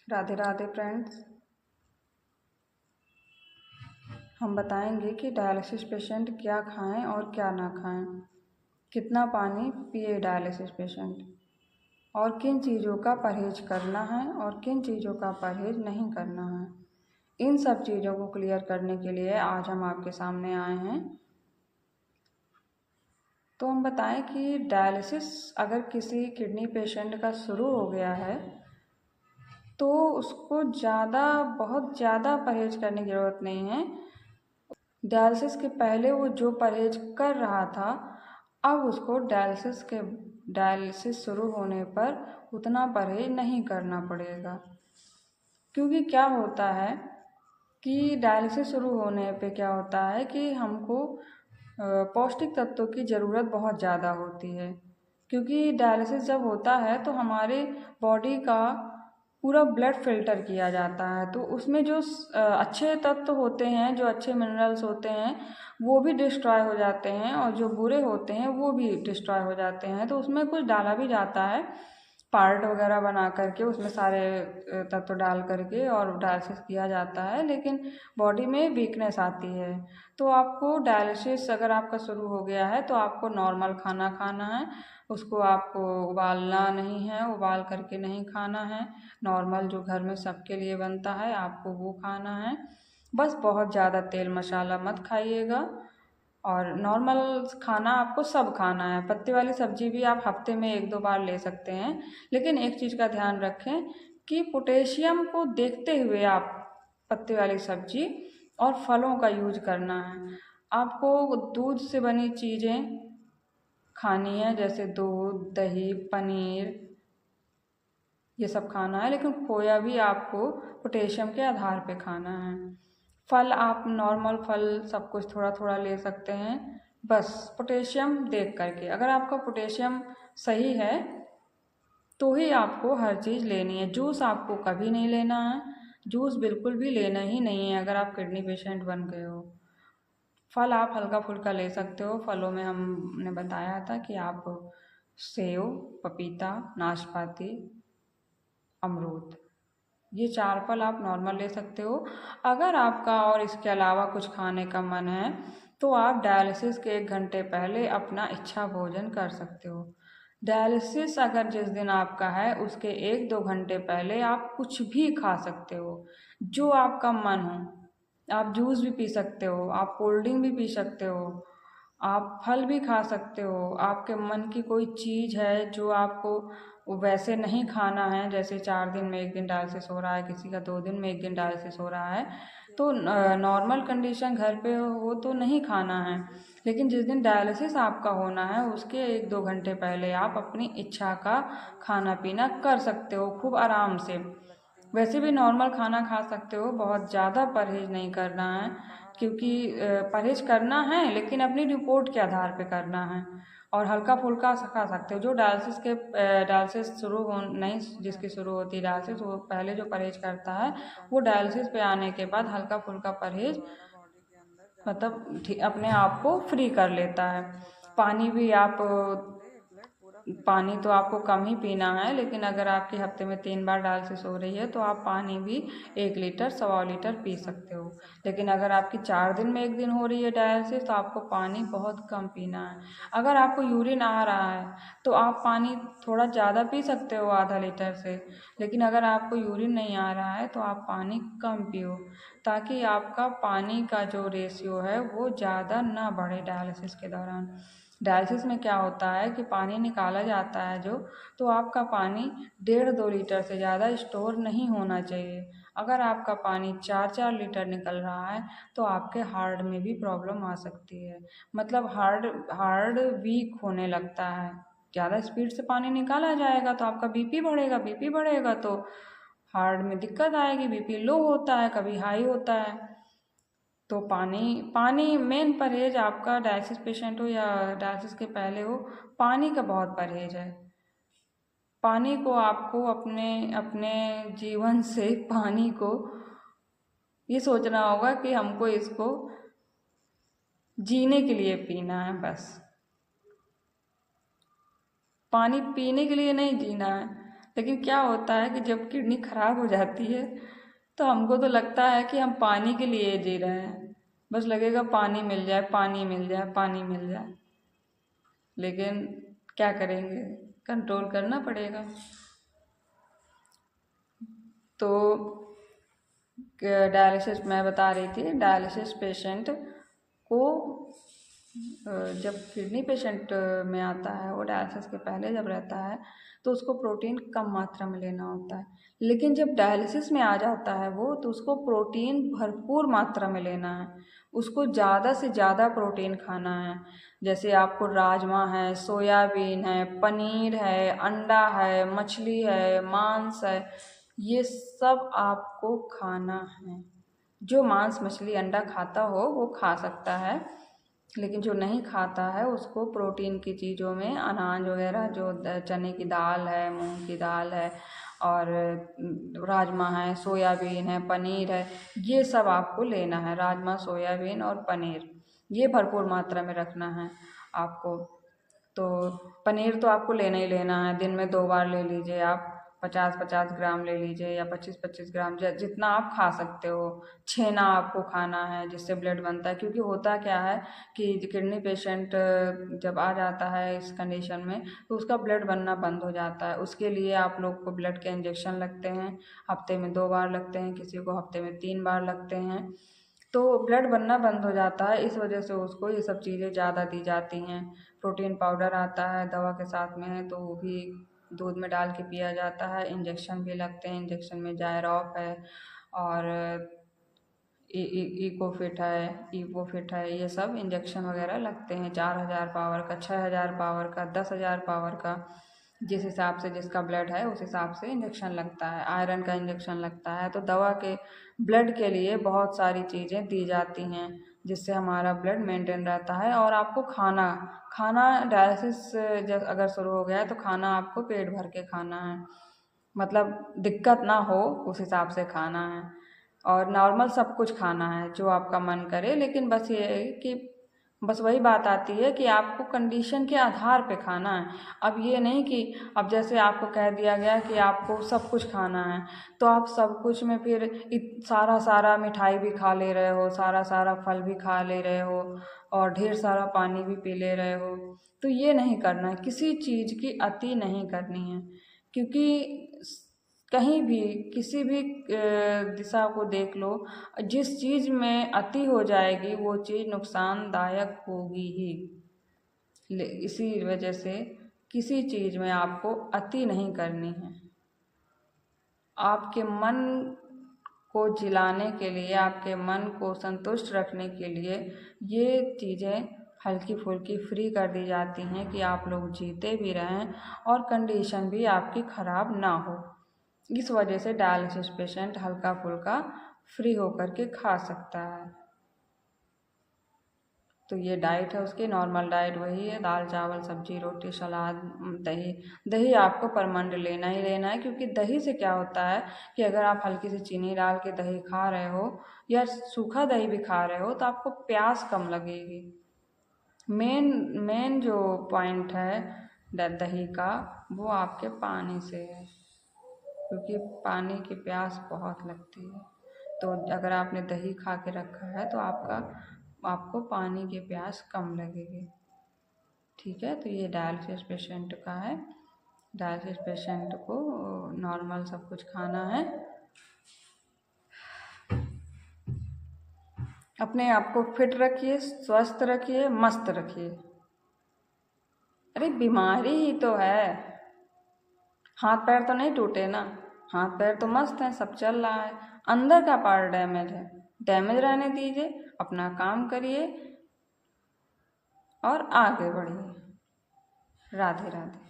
Radhe Radhe friends. हम बताएंगे कि डायलिसिस पेशेंट क्या खाएं और क्या ना खाएं, कितना पानी पिए डायलिसिस पेशेंट, और किन चीज़ों का परहेज करना है और किन चीज़ों का परहेज नहीं करना है। इन सब चीज़ों को क्लियर करने के लिए आज हम आपके सामने आए हैं। तो हम बताएं कि डायलिसिस अगर किसी किडनी पेशेंट का शुरू हो गया है तो उसको बहुत ज़्यादा परहेज करने की ज़रूरत नहीं है। डायलिसिस के पहले वो जो परहेज कर रहा था, अब उसको डायलिसिस शुरू होने पर उतना परहेज नहीं करना पड़ेगा। क्योंकि क्या होता है कि डायलिसिस शुरू होने पे क्या होता है कि हमको पौष्टिक तत्वों की ज़रूरत बहुत ज़्यादा होती है। क्योंकि डायलिसिस जब होता है तो हमारे बॉडी का पूरा ब्लड फिल्टर किया जाता है, तो उसमें जो अच्छे तत्व होते हैं, जो अच्छे मिनरल्स होते हैं, वो भी डिस्ट्रॉय हो जाते हैं, और जो बुरे होते हैं वो भी डिस्ट्रॉय हो जाते हैं। तो उसमें कुछ डाला भी जाता है, पार्ट वगैरह बना करके उसमें सारे तत्व डाल करके और डायलिसिस किया जाता है, लेकिन बॉडी में वीकनेस आती है। तो आपको डायलिसिस अगर आपका शुरू हो गया है तो आपको नॉर्मल खाना खाना है। उसको आपको उबालना नहीं है, उबाल करके नहीं खाना है। नॉर्मल जो घर में सबके लिए बनता है आपको वो खाना है। बस बहुत ज़्यादा तेल मसाला मत खाइएगा, और नॉर्मल खाना आपको सब खाना है। पत्ते वाली सब्जी भी आप हफ्ते में 1-2 बार ले सकते हैं, लेकिन एक चीज़ का ध्यान रखें कि पोटेशियम को देखते हुए आप पत्ते वाली सब्जी और फलों का यूज करना है। आपको दूध से बनी चीज़ें खानी है, जैसे दूध, दही, पनीर, ये सब खाना है, लेकिन खोया भी आपको पोटेशियम के आधार पे खाना है। फल आप नॉर्मल फल सब कुछ थोड़ा थोड़ा ले सकते हैं, बस पोटेशियम देख करके। अगर आपका पोटेशियम सही है तो ही आपको हर चीज़ लेनी है। जूस आपको कभी नहीं लेना है, जूस बिल्कुल भी लेना ही नहीं है अगर आप किडनी पेशेंट बन गए हो। फल आप हल्का फुल्का ले सकते हो। फलों में हमने बताया था कि आप सेव, पपीता, नाशपाती, अमरूद, ये 4 फल आप नॉर्मल ले सकते हो। अगर आपका और इसके अलावा कुछ खाने का मन है तो आप डायलिसिस के 1 घंटे पहले अपना इच्छा भोजन कर सकते हो। डायलिसिस अगर जिस दिन आपका है उसके 1-2 घंटे पहले आप कुछ भी खा सकते हो, जो आपका मन हो। आप जूस भी पी सकते हो, आप कोल्ड ड्रिंक भी पी सकते हो, आप फल भी खा सकते हो। आपके मन की कोई चीज़ है जो आपको वैसे नहीं खाना है, जैसे 4 दिन में 1 दिन डायलिसिस हो रहा है, किसी का 2 दिन में 1 दिन डायलिसिस हो रहा है, तो नॉर्मल कंडीशन घर पे हो तो नहीं खाना है। लेकिन जिस दिन डायलिसिस आपका होना है उसके 1-2 घंटे पहले आप अपनी इच्छा का खाना पीना कर सकते हो खूब आराम से। वैसे भी नॉर्मल खाना खा सकते हो, बहुत ज़्यादा परहेज नहीं करना है। क्योंकि परहेज करना है लेकिन अपनी रिपोर्ट के आधार पे करना है, और हल्का फुल्का खा सकते हो। जो डायलिसिस शुरू हो नहीं, जिसकी शुरू होती है डायलिसिस, वो पहले जो परहेज करता है वो डायलिसिस पे आने के बाद हल्का फुल्का परहेज मतलब अपने आप को फ्री कर लेता है। पानी भी आप पानी तो आपको कम ही पीना है, लेकिन अगर आपकी हफ्ते में 3 बार डायलिसिस हो रही है तो आप पानी भी 1 लीटर 1.25 लीटर पी सकते हो। लेकिन अगर आपकी 4 दिन में 1 दिन हो रही है डायलिसिस तो आपको पानी बहुत कम पीना है। अगर आपको यूरिन आ रहा है तो आप पानी थोड़ा ज़्यादा पी सकते हो, आधा लीटर से। लेकिन अगर आपको यूरिन नहीं आ रहा है तो आप पानी कम पियो, ताकि आपका पानी का जो रेशियो है वो ज़्यादा ना बढ़े डायलिसिस के दौरान। डायलिसिस में क्या होता है कि पानी निकाला जाता है जो, तो आपका पानी 1.5-2 लीटर से ज़्यादा स्टोर नहीं होना चाहिए। अगर आपका पानी 4-4 लीटर निकल रहा है तो आपके हार्ट में भी प्रॉब्लम आ सकती है। मतलब हार्ट वीक होने लगता है। ज़्यादा स्पीड से पानी निकाला जाएगा तो आपका बीपी बढ़ेगा, बीपी बढ़ेगा तो हार्ट में दिक्कत आएगी। बीपी लो होता है, कभी हाई होता है। तो पानी पानी मेन परहेज आपका, डायलिसिस पेशेंट हो या डायलिसिस के पहले हो, पानी का बहुत परहेज है। पानी को आपको अपने अपने जीवन से पानी को ये सोचना होगा कि हमको इसको जीने के लिए पीना है बस। पानी पीने के लिए नहीं जीना है, लेकिन क्या होता है कि जब किडनी खराब हो जाती है तो हमको तो लगता है कि हम पानी के लिए जी रहे हैं, बस लगेगा पानी मिल जाए, पानी मिल जाए, पानी मिल जाए। लेकिन क्या करेंगे, कंट्रोल करना पड़ेगा। तो डायलिसिस मैं बता रही थी, डायलिसिस पेशेंट को जब किडनी पेशेंट में आता है, वो डायलिसिस के पहले जब रहता है तो उसको प्रोटीन कम मात्रा में लेना होता है। लेकिन जब डायलिसिस में आ जाता है वो, तो उसको प्रोटीन भरपूर मात्रा में लेना है, उसको ज़्यादा से ज़्यादा प्रोटीन खाना है। जैसे आपको राजमा है, सोयाबीन है, पनीर है, अंडा है, मछली है, मांस है, ये सब आपको खाना है। जो मांस मछली अंडा खाता हो वो खा सकता है, लेकिन जो नहीं खाता है उसको प्रोटीन की चीज़ों में अनाज वगैरह, जो चने की दाल है, मूंग की दाल है, और राजमा है, सोयाबीन है, पनीर है, ये सब आपको लेना है। राजमा, सोयाबीन और पनीर ये भरपूर मात्रा में रखना है आपको। तो पनीर तो आपको लेना ही लेना है, दिन में 2 बार ले लीजिए आप। 50-50 ग्राम ले लीजिए या 25-25 ग्राम, जितना आप खा सकते हो। छेना आपको खाना है, जिससे ब्लड बनता है। क्योंकि होता क्या है कि किडनी पेशेंट जब आ जाता है इस कंडीशन में, तो उसका ब्लड बनना बंद हो जाता है। उसके लिए आप लोग को ब्लड के इंजेक्शन लगते हैं, हफ्ते में 2 बार लगते हैं, किसी को हफ्ते में 3 बार लगते हैं। तो ब्लड बनना बंद हो जाता है, इस वजह से उसको ये सब चीज़ें ज़्यादा दी जाती हैं। प्रोटीन पाउडर आता है दवा के साथ में है, तो वो भी दूध में डाल के पिया जाता है। इंजेक्शन भी लगते हैं, इंजेक्शन में जायरॉफ है और इकोफिट है, इवोफिट है, ये सब इंजेक्शन वगैरह लगते हैं। 4000 पावर का, 6000 पावर का, 10,000 पावर का, जिस हिसाब से जिसका ब्लड है उस हिसाब से इंजेक्शन लगता है। आयरन का इंजेक्शन लगता है। तो दवा के ब्लड के लिए बहुत सारी चीज़ें दी जाती हैं, जिससे हमारा ब्लड मेंटेन रहता है। और आपको खाना खाना डायलिसिस जब अगर शुरू हो गया है तो खाना आपको पेट भर के खाना है, मतलब दिक्कत ना हो उस हिसाब से खाना है। और नॉर्मल सब कुछ खाना है जो आपका मन करे, लेकिन बस ये है कि बस वही बात आती है कि आपको कंडीशन के आधार पे खाना है। अब ये नहीं कि अब जैसे आपको कह दिया गया कि आपको सब कुछ खाना है, तो आप सब कुछ में फिर सारा सारा मिठाई भी खा ले रहे हो, सारा सारा फल भी खा ले रहे हो, और ढेर सारा पानी भी पी ले रहे हो। तो ये नहीं करना है, किसी चीज़ की अति नहीं करनी है। क्योंकि कहीं भी किसी भी दिशा को देख लो, जिस चीज़ में अति हो जाएगी वो चीज़ नुकसानदायक होगी ही। इसी वजह से किसी चीज़ में आपको अति नहीं करनी है। आपके मन को जिलाने के लिए, आपके मन को संतुष्ट रखने के लिए ये चीज़ें हल्की फुल्की फ्री कर दी जाती हैं कि आप लोग जीते भी रहें और कंडीशन भी आपकी ख़राब ना हो। इस वजह से डायलिसिस पेशेंट हल्का फुल्का फ्री होकर के खा सकता है। तो ये डाइट है उसकी, नॉर्मल डाइट वही है, दाल चावल सब्जी रोटी सलाद दही। दही आपको परमानेंट लेना ही लेना है, क्योंकि दही से क्या होता है कि अगर आप हल्की सी चीनी डाल के दही खा रहे हो या सूखा दही भी खा रहे हो तो आपको प्यास कम लगेगी। मेन मेन जो पॉइंट है दही का, वो आपके पानी से है, क्योंकि पानी की प्यास बहुत लगती है। तो अगर आपने दही खा के रखा है तो आपको पानी की प्यास कम लगेगी। ठीक है, तो ये डायलिसिस पेशेंट का है। डायलिसिस पेशेंट को नॉर्मल सब कुछ खाना है। अपने आप को फिट रखिए, स्वस्थ रखिए, मस्त रखिए। अरे बीमारी ही तो है, हाथ पैर तो नहीं टूटे ना, हाथ पैर तो मस्त हैं, सब चल रहा है। अंदर का पार्ट डैमेज है, डैमेज रहने दीजिए, अपना काम करिए और आगे बढ़िए। राधे राधे।